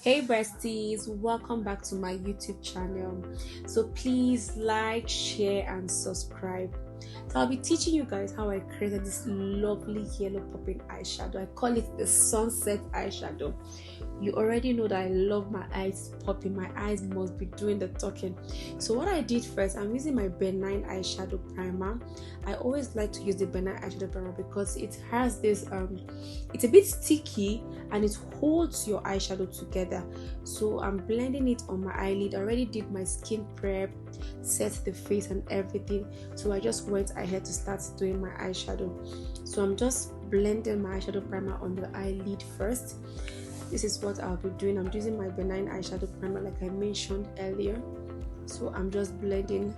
Hey besties, welcome back to my YouTube channel. So please like, share and subscribe. So I'll be teaching you guys how I created this lovely yellow popping eyeshadow. I call it the sunset eyeshadow. You already know that I love my eyes popping. My eyes must be doing the talking. So what I did first, I'm using my benign eyeshadow primer. I always like to use the benign eyeshadow primer because it has this it's a bit sticky and it holds your eyeshadow together. So I'm blending it on my eyelid. I already did my skin prep, set the face and everything, so I just went ahead to start doing my eyeshadow. So I'm just blending my eyeshadow primer on the eyelid first. This is what I'll be doing. I'm using my benign eyeshadow primer like I mentioned earlier. So I'm just blending.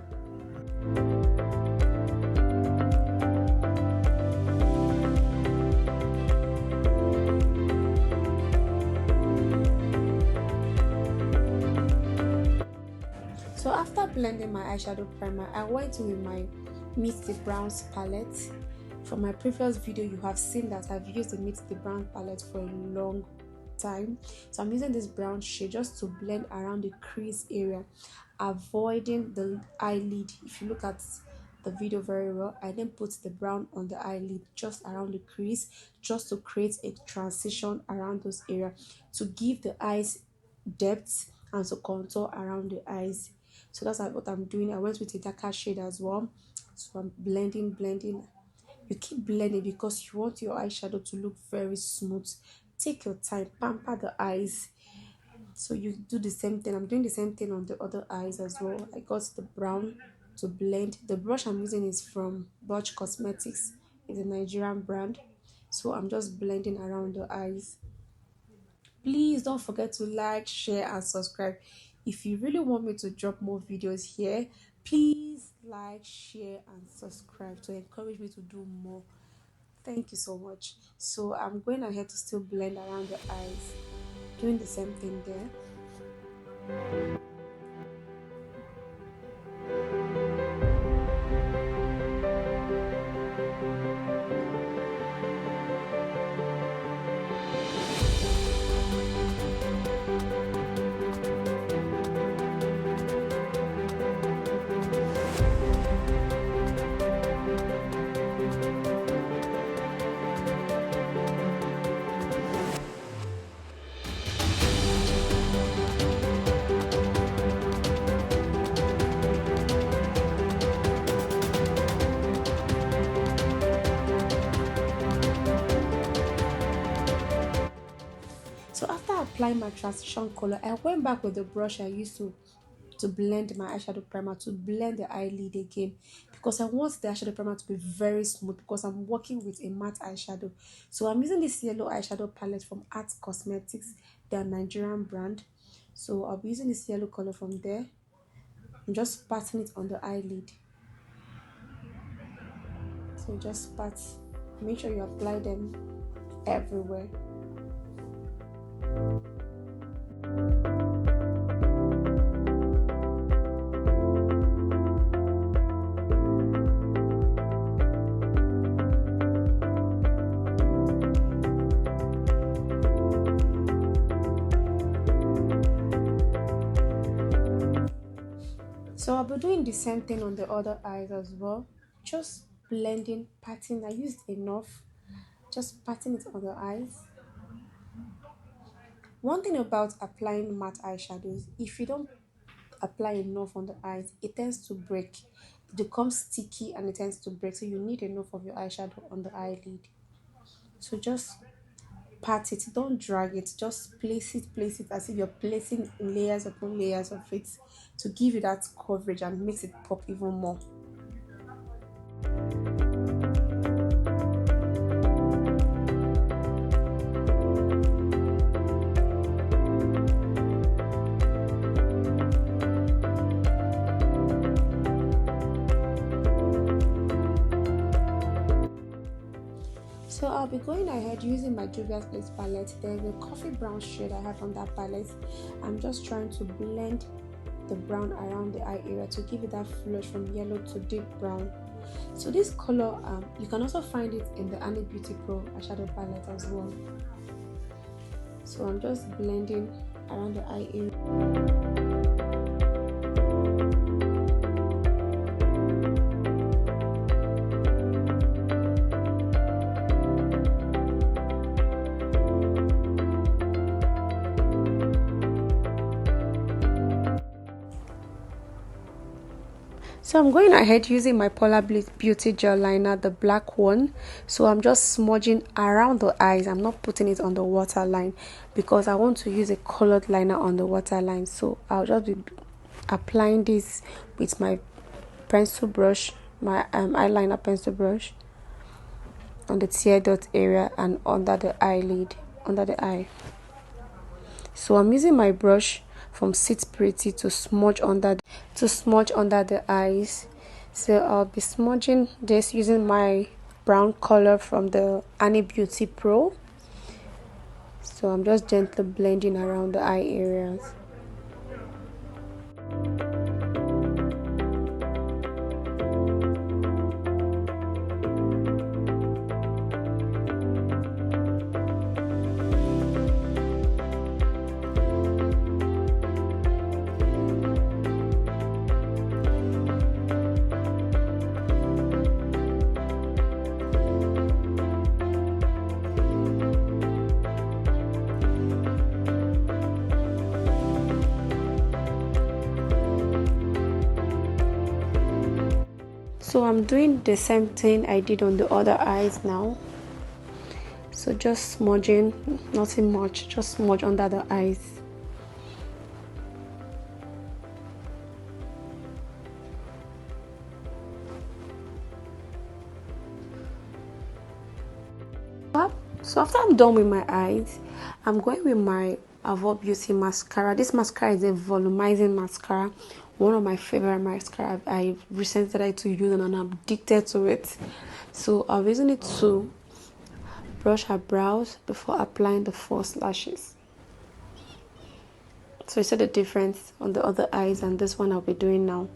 So after blending my eyeshadow primer, I went in with my Meet the Browns palette. From my previous video, you have seen that I've used the Meet the Brown palette for a long time. So I'm using this brown shade just to blend around the crease area, avoiding the eyelid. If you look at the video very well, I then put the brown on the eyelid just around the crease, just to create a transition around those areas to give the eyes depth and to contour around the eyes. So that's what I'm doing. I went with a darker shade as well. So I'm blending. You keep blending because you want your eyeshadow to look very smooth. Take your time, pamper the eyes. So you do the same thing. I'm doing the same thing on the other eyes as well. I got the brown to blend. The brush I'm using is from Butch Cosmetics. It's a Nigerian brand. So I'm just blending around the eyes. Please don't forget to like, share and subscribe. If you really want me to drop more videos here, please like, share and subscribe to encourage me to do more. Thank you so much. So I'm going ahead to still blend around the eyes, doing the same thing there. So after applying my transition color, I went back with the brush I used to blend my eyeshadow primer, to blend the eyelid again, because I want the eyeshadow primer to be very smooth because I'm working with a matte eyeshadow. So I'm using this yellow eyeshadow palette from Art Cosmetics, their Nigerian brand. So I'll be using this yellow color from there. I'm just patting it on the eyelid. So just pat, make sure you apply them everywhere. So I'll be doing the same thing on the other eyes as well. Just blending, patting. I used enough. Just patting it on the eyes. One thing about applying matte eyeshadows, if you don't apply enough on the eyes, it tends to break. It becomes sticky and it tends to break. So you need enough of your eyeshadow on the eyelid. So just pat it, don't drag it, just place it as if you're placing layers upon layers of it to give you that coverage and makes it pop even more. So I'll be going ahead using my Juvia's Place palette. There's a coffee brown shade I have on that palette. I'm just trying to blend the brown around the eye area to give it that flush from yellow to deep brown. So this color, you can also find it in the Annie Beauty Pro eyeshadow palette as well. So I'm just blending around the eye area. So I'm going ahead using my Polar Beauty gel liner, the black one. So I'm just smudging around the eyes. I'm not putting it on the waterline because I want to use a colored liner on the waterline. So I'll just be applying this with my pencil brush, my eyeliner pencil brush, on the tear dot area and under the eyelid, under the eye. So I'm using my brush from Sit Pretty to smudge under the eyes. So I'll be smudging this using my brown color from the Annie Beauty Pro. So I'm just gently blending around the eye areas. So I'm doing the same thing I did on the other eyes now. So just smudging, nothing much, just smudge under the eyes. So after I'm done with my eyes, I'm going with my Avo Beauty mascara. This mascara is a volumizing mascara, one of my favorite mascara. I recently started to use it and I'm addicted to it. So I'm using it to brush her brows before applying the false lashes. So you see the difference on the other eyes and this one I'll be doing now.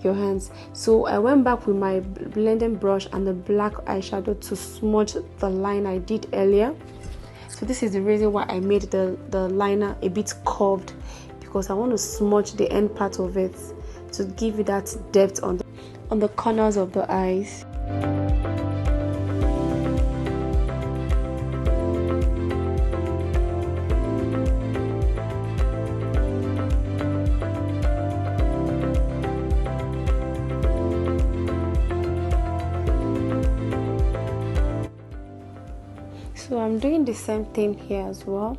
Your hands. So I went back with my blending brush and the black eyeshadow to smudge the line I did earlier. So this is the reason why I made the liner a bit curved, because I want to smudge the end part of it to give you that depth on the corners of the eyes. So I'm doing the same thing here as well,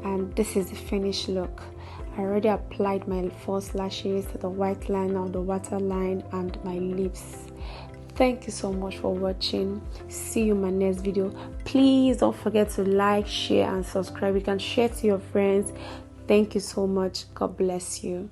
and this is the finished look. I already applied my false lashes, the white liner, the waterline, and my lips. Thank you so much for watching. See you in my next video. Please don't forget to like, share, and subscribe. You can share to your friends. Thank you so much. God bless you.